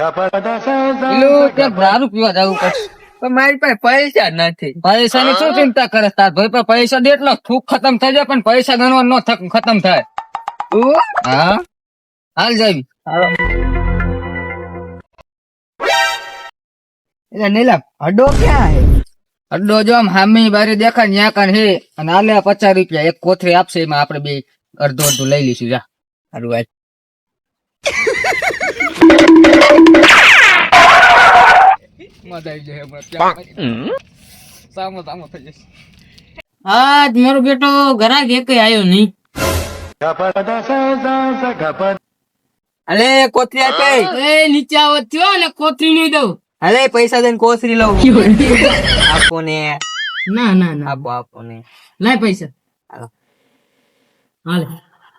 પેલું ત્યાં દારૂ પીવા જવું પડશે. પણ મારી પાસે પૈસા નથી. પૈસા ની શું ચિંતા કરે તાર ભાઈ પર પૈસા દે એટલો થૂક ખતમ થઈ જાય પણ પૈસા ગણવા નો ખતમ થાય. હા હાલ જાવી. એટલે નીલા હડો ક્યાં હે? અડ્ડો જો આમ હામી બારી દેખાય ન્યા કાન હે અને આલે 50 રૂપિયા એક કોથળી આપશે એમાં આપણે બે અડધો અડધું લઈ લઈશું. જા હારું આજ મજા આવી જાય હમણાં સામો સામો થઈ જશે. આજ મારો બેટો ઘરાક એક આવ્યો નહીં. અલે કોથરી આપે. એ નીચે આવો થયો ને કોથરી નહીં દઉં. અલે પૈસા દઈને કોથરી લઉં. આપો ને. ના ના ના આપો ને. લાય પૈસા. હાલો. હાલે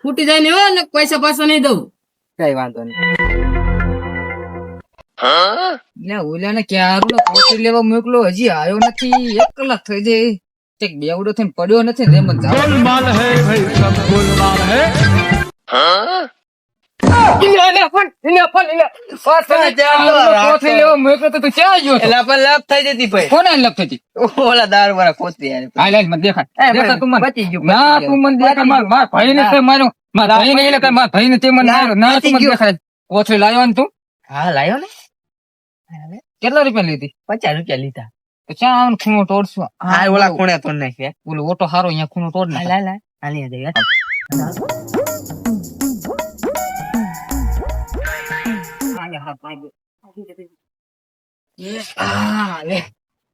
ફૂટી જાય ને હો ને પૈસા પાછા નહીં દઉં. કઈ વાંધો નહીં. ઓલા ને ક્યારું કોથળી લેવા મોકલો હજી આવ્યો નથી. 1 કલાક થઈ જાય. એક બેવડો થઈને પડ્યો નથી ને એમ જ જાવ. गोलमाल है भाई सब गोलमाल है કોથળી લેવા મોકલો તો તું ક્યાં ગયો છો? એટલે પણ લાભ થઈ જતી ભાઈ. કોને લપ થતી? ઓલા દારૂ વાળા કોથરી આલે. હાલ હાલ મને દેખાડ. એ દેખાડ તું મને. પતી ગયું, ના પતી તું મને દેખાડ. માર ભાઈ ને તે માર્યો. માર ભાઈ ને એટલે કઈ માર ભાઈ ને તે મને માર્યો. ના તું મને દેખાડ. કોથળી લાવ્યો ને તું? હા લાયો ને. કેટલા રૂપિયા લીધી? 50 રૂપિયા લીધા. તો ક્યાં આવવાનું ખૂણો તોડશું? હા ઓલા ખૂણે તોડ નાખ્યા. ઓલો ઓટો હારો અહીંયા ખૂણો તોડ હાલ નાખ. હાલ હાલ. હાલી દે યાર. હા લે.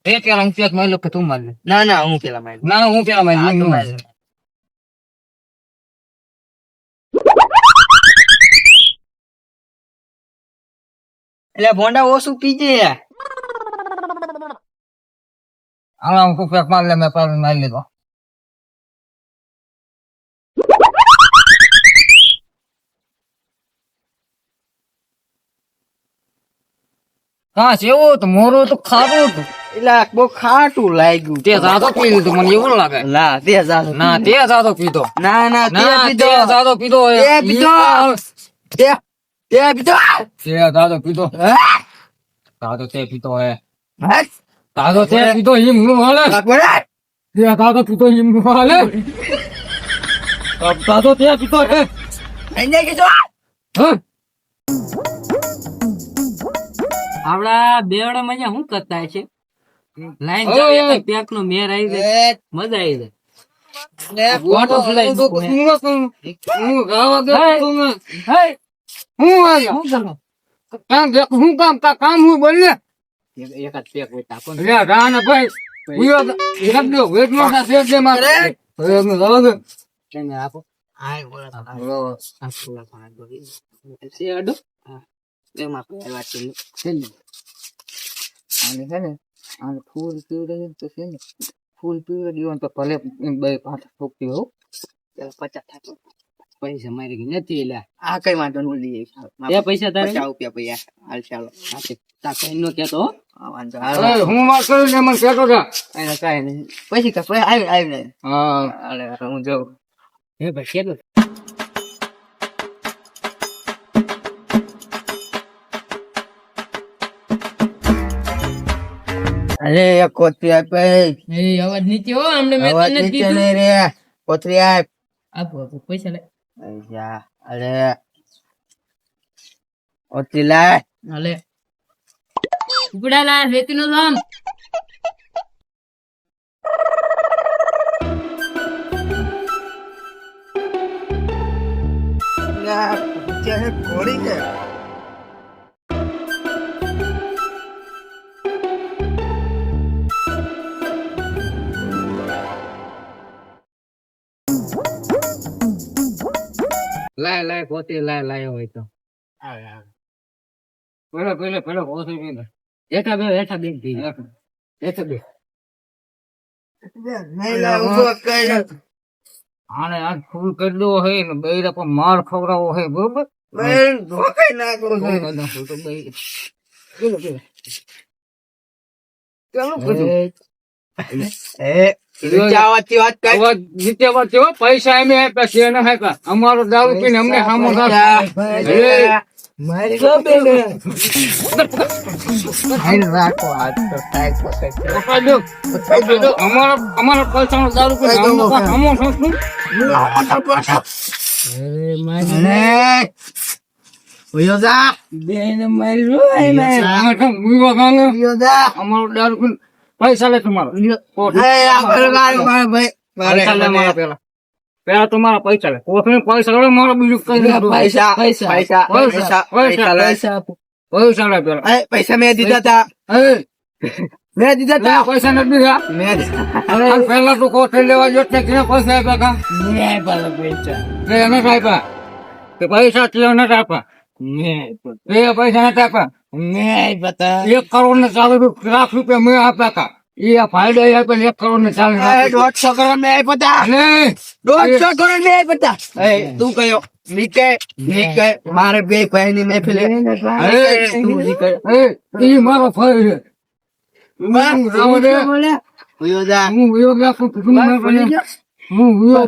તે પેલા હું પેક મારી લો કે તું મારી લે? ના ના હું પેલા મારી. ના હું પેલા મારી હા, લઉં. તું મારી લે. એટલે ભોંડા ઓછું પીજે. હા હું પેક મારી લે. મેં પાછું મારી લીધો. હા સેવું હતું મોરું તો ખારું હતું. એટલે બહુ ખાટું લાગ્યું. તે જાતો પી લીધું મને એવું લાગે. ના તે જાતો. ના તે જાતો પીધો. ના ના તે ના તે પીધો. જાતો પીધો. તે પીધો. તે પીધો. તે જાતો પીધો. હા? જાતો તે પીધો હે. હા? જાતો તે પીધો એમ નું હાલે. અકબર. તે જાતો પીધો એમ નું હાલે. જાતો તે પીધો હે. એને કીધું. હા આપડા બેવડા મજા શું કરતા છે? લાઈન જાવ એક પેક નો મેર આવી જાય મજા આવી જાય. ફોટો પડાઈ મૂકો હે. હું ગાવા દે તું ને. હે હું આવ્યો. શું કરો? કામ દેખ હું કામ હું બોલ ને. એક જ પેક હોય તાકો ને. લે રાના ભાઈ ઉયો એક દો વેટ નો ના સેટ દે મારે. હવે અમે ગાવા દે. તેને આપો. આય બોલા. આ થોડા ઘણા દોરી. છે અડો. હા એમાં કોઈ વાત છે ને. આને છે ને આને ફૂલ પીવડે તો છે ને ફૂલ પીવડે દીવાનું તો ભલે બે પાઠ ઠોકતી હો. પેલા 50 થાતો. પૈસા મારી ગઈ નથી એટલે. આ કઈ વાંધો નહીં લઈ એ પૈસા તારે? 50 રૂપિયા પૈયા. હાલ ચાલો. તા કઈ નો કેતો હો. આ વાંધો. અરે હું વાત કરું ને મને કહેતો જા. એને કાઈ નહીં. પછી કે આવી ને. હા અરે હું જાઉં. હે ભાઈ કેટલો? અરે એક કોથરી આપે. એ અવાજ નીચે હો અમને મેં અવાજ તને નીચે કીધું. નહીં રે. કોથરી આપ. આપો આપો પૈસા લે. પૈસા. અરે કોથરી લાય. હાલે ઉપડા લા રેતી નો સામ. ઘોડી છે. લાય પોતે લાય હોય તો પેલો ઓછું પીને એઠા બે હેઠા બે નહીં લાય ઉભો કર. આને આજ ફૂલ કરી દેવો હોય ને બૈરા પણ માર ખવડાવવો હોય બરોબર. બેન ધોકાઈ નાખો છે. વાત કર. જીતે વાત છે હો. પૈસા એમ આપ્યા છે એને આપ્યા. અમારો દારૂ પીને અમને સામો થાય. મારી તો બેન આઈને રાખો હાથ તો થાય પકડી દો. અમારા પૈસાનો દારૂ પીને અમો શું છું? ઓયો જા બેન મારી રોય ને અમે તો વિવો ગાંગે. ઓયો જા અમારો દારૂ પીને પૈસા લે તમારો. એ આ ભાઈ ભાઈ પૈસા લે મારા પેલા. પેલા તો મારા પૈસા લે. કોથળીમાં પૈસા લે, મારો બીજું કઈ દે. પૈસા પૈસા પૈસા પૈસા પૈસા પૈસા લે પેલા. પૈસા મેં દીધા તા એ, મેં દીધા લે તા પૈસા નથી દીધા. મેં અને પેલા તું કોથળી લેવા જો તે કેવા પૈસા આપ્યા કા? મેં પાછા પૈસા તે એને જ આપ્યા. તે પૈસા તે નથી આપ્યા. મેં એ પૈસા નથી આપ્યા. મેં પતા 1 કરોડ ને 40 લાખ રૂપિયા મેં આપ્યા કા. એ ફાયદો આપ્યા 1 કરોડ ને 40 લાખ. 150 કરોડ મેં પતા અને 150 કરોડ મેં પતા તું કયો નીકે મારે બે ભાઈ ની મહેફિલ તું નીકળ એ મારો ફાયદો છે. હું રાવણ ઉયો જા હું વિયો ગયા છું. હું વિયો